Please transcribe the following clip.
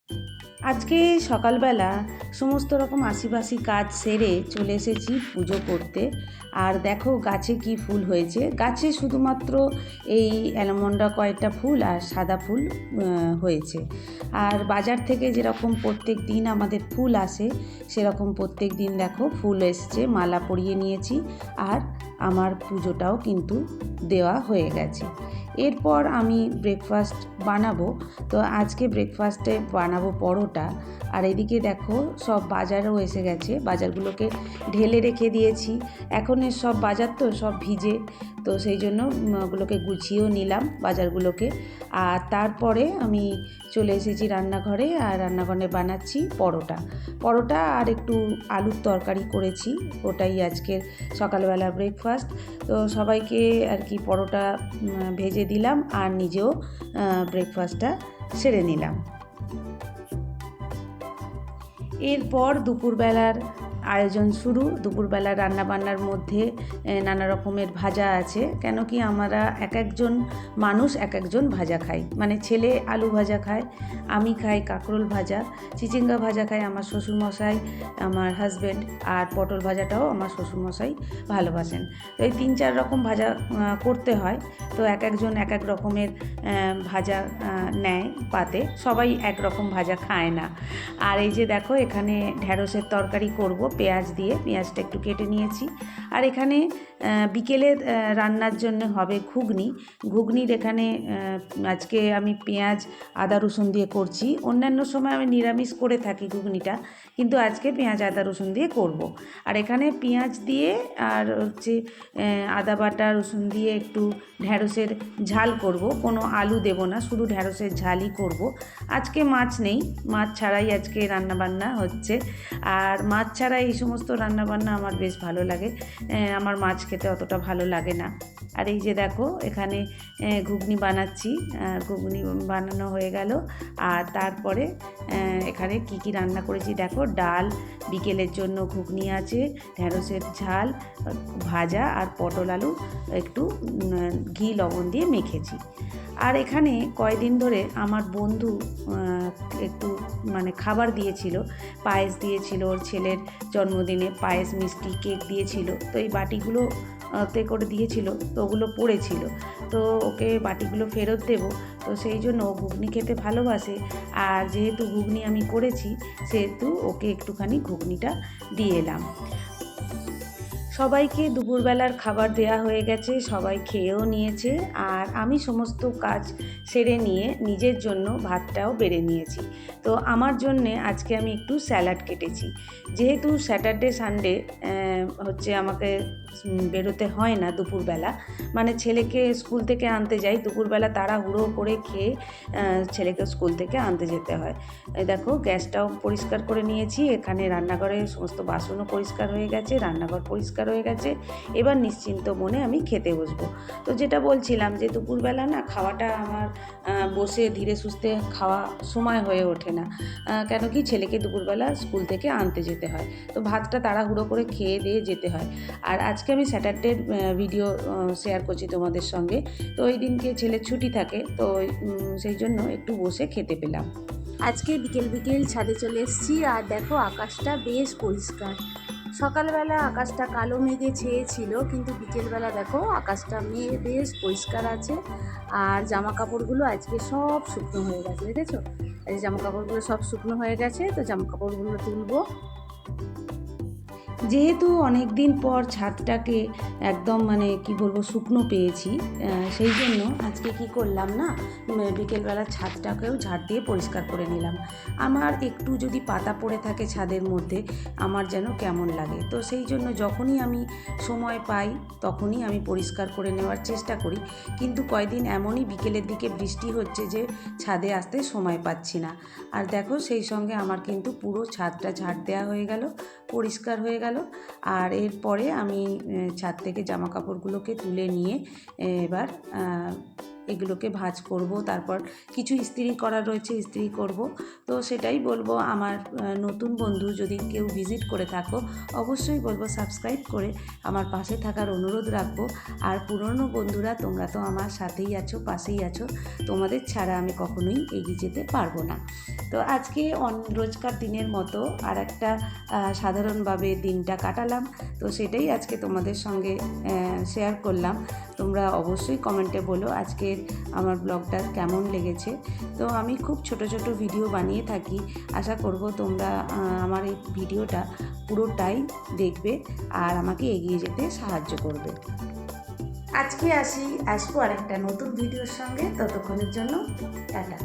আজকে সকালবেলা সমস্ত রকম আশিপাশি কাজ সেরে চলে এসেছি পুজো করতে। আর দেখো গাছে কি ফুল হয়েছে। গাছে শুধুমাত্র এই অ্যালমন্ডা কয়েকটা ফুল আর সাদা ফুল হয়েছে। আর বাজার থেকে যেরকম প্রত্যেক দিন আমাদের ফুল আসে সেরকম প্রত্যেক দিন দেখো ফুল এসছে, মালা পরিয়ে নিয়েছি। আর আমার পুজোটাও কিন্তু দেওয়া হয়ে গেছে। এরপর আমি ব্রেকফাস্ট বানাবো। তো আজকে ব্রেকফাস্টে বানাবো পরোটা। আর এদিকে দেখো সব বাজারও এসে গেছে, বাজারগুলোকে ঢেলে রেখে দিয়েছি। এখন এর সব বাজার তো সব ভিজে, তো সেই জন্য ওগুলোকে গুছিয়েও নিলাম বাজারগুলোকে। আর তারপরে আমি চলে এসেছি রান্নাঘরে, আর রান্নাঘরে বানাচ্ছি পরোটা আর একটু আলুর তরকারি করেছি, ওটাই আজকের সকালবেলা ব্রেকফাস্ট। তো সবাইকে আর কি পরোটা ভেজে দিলাম আর নিজেও ব্রেকফাস্টটা সেরে নিলাম। এরপর দুপুরবেলার আয়োজন শুরু। দুপুরবেলার রান্নাবান্নার মধ্যে নানা রকমের ভাজা আছে, কেন কি আমরা এক একজন মানুষ এক একজন ভাজা খাই। মানে ছেলে আলু ভাজা খায়, আমি খাই কাঁকরোল ভাজা, চিচিঙ্গা ভাজা খায় আমার শ্বশুরমশাই, আমার হাজব্যান্ড, আর পটল ভাজাটাও আমার শ্বশুরমশাই ভালোবাসেন। তো এই 3-4 রকম ভাজা করতে হয়। তো এক একজন এক এক রকমের ভাজা নেয় পাতে, সবাই এক রকম ভাজা খায় না। আর এই যে দেখো এখানে ঢ্যাঁড়সের তরকারি করব পেঁয়াজ দিয়ে, পেঁয়াজটা একটু কেটে নিয়েছি। আর এখানে বিকেলে রান্নার জন্য হবে ঘুগনির এখানে আজকে আমি পেঁয়াজ আদা রসুন দিয়ে করছি। অন্যান্য সময় আমি নিরামিষ করে থাকি ঘুগনিটা, কিন্তু আজকে পেঁয়াজ আদা রসুন দিয়ে করব। আর এখানে পেঁয়াজ দিয়ে আর হচ্ছে আদা বাটা রসুন দিয়ে একটু ঢ্যাঁড়সের ঝাল করব, কোনো আলু দেব না, শুধু ঢ্যাঁড়সের ঝালই করব। আজকে মাছ নেই, মাছ ছাড়াই আজকে রান্নাবান্না হচ্ছে। আর মাছ ছাড়া এই সমস্ত রান্নাবান্না আমার বেশ ভালো লাগে, আমার মাছ খেতে অতটা ভালো লাগে না। আর এই যে দেখো এখানে ঘুগনি বানাচ্ছি, ঘুগনি বানানো হয়ে গেল। আর তারপরে এখানে কি রান্না করেছি দেখো, ডাল, বিকেলের জন্য ঘুগনি আছে, ঢ্যাঁড়সের ঝাল, ভাজা আর পটল আলু একটু ঘি লবণ দিয়ে মেখেছি। আর এখানে কয়েকদিন ধরে আমার বন্ধু একটু মানে খাবার দিয়েছিল, পায়েস দিয়েছিল, ওর ছেলের জন্মদিনে পায়েস, মিষ্টি, কেক দিয়েছিল। তো এই বাটিগুলো তে করে দিয়েছিল, তো ওগুলো পড়েছিল, তো ওকে বাটিগুলো ফেরত দেব। তো সেই জন্য ও ঘুগনি খেতে ভালোবাসে, আর যেহেতু ঘুগনি আমি করেছি সেহেতু ওকে একটুখানি ঘুগনিটা দিয়ে এলাম। সবাইকে দুপুরবেলার খাবার দেয়া হয়ে গেছে, সবাই খেয়েও নিয়েছে। আর আমি সমস্ত কাজ সেরে নিয়ে নিজের জন্য ভাতটাও বেড়ে নিয়েছি। তো আমার জন্যে আজকে আমি একটু স্যালাড কেটেছি। যেহেতু স্যাটারডে সানডে হচ্ছে আমাকে বেরোতে হয় না দুপুরবেলা, মানে ছেলেকে স্কুল থেকে আনতে যাই দুপুরবেলা, তাড়াহুড়ো করে খেয়ে ছেলেকে স্কুল থেকে আনতে যেতে হয়। এই দেখো গ্যাসটাও পরিষ্কার করে নিয়েছি, এখানে রান্নাঘরে সমস্ত বাসনও পরিষ্কার হয়ে গেছে, রান্নাঘর পরিষ্কার হয়ে গেছে। এবার নিশ্চিন্ত মনে আমি খেতে বসবো। তো যেটা বলছিলাম যে দুপুরবেলা না খাওয়াটা আমার বসে ধীরে সুস্থে খাওয়া সময় হয়ে ওঠে না, কেন কি ছেলেকে দুপুরবেলা স্কুল থেকে আনতে যেতে হয়, তো ভাতটা তাড়াহুড়ো করে খেয়ে দিয়ে যেতে হয়। আর আজকে আমি স্যাটারডের ভিডিও শেয়ার করছি তোমাদের সঙ্গে। তো ওই দিনকে ছেলের ছুটি থাকে, তো সেই জন্য একটু বসে খেতে পেলাম। আজকে বিকেল বিকেল ছাদে চলে এসেছি, আর দেখো আকাশটা বেশ পরিষ্কার। সকালবেলা আকাশটা কালো মেঘে ছেয়েছিল, কিন্তু বিকেলবেলা দেখো আকাশটা বেশ পরিষ্কার আছে। আর জামা কাপড়গুলো আজকে সব শুকনো হয়ে গেছে, দেখেছো? এই জামা কাপড়গুলো সব শুকনো হয়ে গেছে, তো জামা কাপড়গুলো তুলবো। যেহেতু অনেক দিন পর ছাদটাকে একদম মানে কি বলবো শুকনো পেয়েছি, সেই জন্য আজকে কি করলাম না, বিকেলবেলা ছাদটাকেও ঝাড় দিয়ে পরিষ্কার করে নিলাম। আমার একটু যদি পাতা পড়ে থাকে ছাদের মধ্যে আমার যেন কেমন লাগে, তো সেই জন্য যখনই আমি সময় পাই তখনই আমি পরিষ্কার করে নেওয়ার চেষ্টা করি। কিন্তু কয়দিন এমনই বিকেলের দিকে বৃষ্টি হচ্ছে যে ছাদে আসতে সময় পাচ্ছি না। আর দেখো সেই সঙ্গে আমার কিন্তু পুরো ছাদটা ঝাড় দেওয়া হয়ে গেল, পরিষ্কার হয়ে গেল। আর এরপরে আমি ছাদ থেকে জামা কাপড়গুলোকে তুলে নিয়ে এবার এগুলোকে ভাঁজ করব, তারপর কিছু ইস্ত্রি করার রয়েছে, ইস্ত্রি করব। তো সেটাই বলবো, আমার নতুন বন্ধু যদি কেউ ভিজিট করে থাকো অবশ্যই বলবো সাবস্ক্রাইব করে আমার পাশে থাকার অনুরোধ রাখবো। আর পুরনো বন্ধুরা তোমরা তো আমার সাথেই আছো, পাশেই আছো, তোমাদের ছাড়া আমি কখনোই এগিয়ে যেতে পারবো না। তো আজকে রোজকার দিনের মতো আর একটা সাধারণভাবে দিনটা কাটালাম, তো সেটাই আজকে তোমাদের সঙ্গে শেয়ার করলাম। তোমরা অবশ্যই কমেন্টে বলো আজকের আমার ব্লগটা কেমন লেগেছে। তো আমি খুব ছোট ছোট ভিডিও বানিয়ে থাকি, আশা করব তোমরা আমার এই ভিডিওটা পুরোটাই দেখবে আর আমাকে এগিয়ে যেতে সাহায্য করবে। আজকে আসবো আরেকটা নতুন ভিডিওর সঙ্গে, ততক্ষণের জন্য টাটা।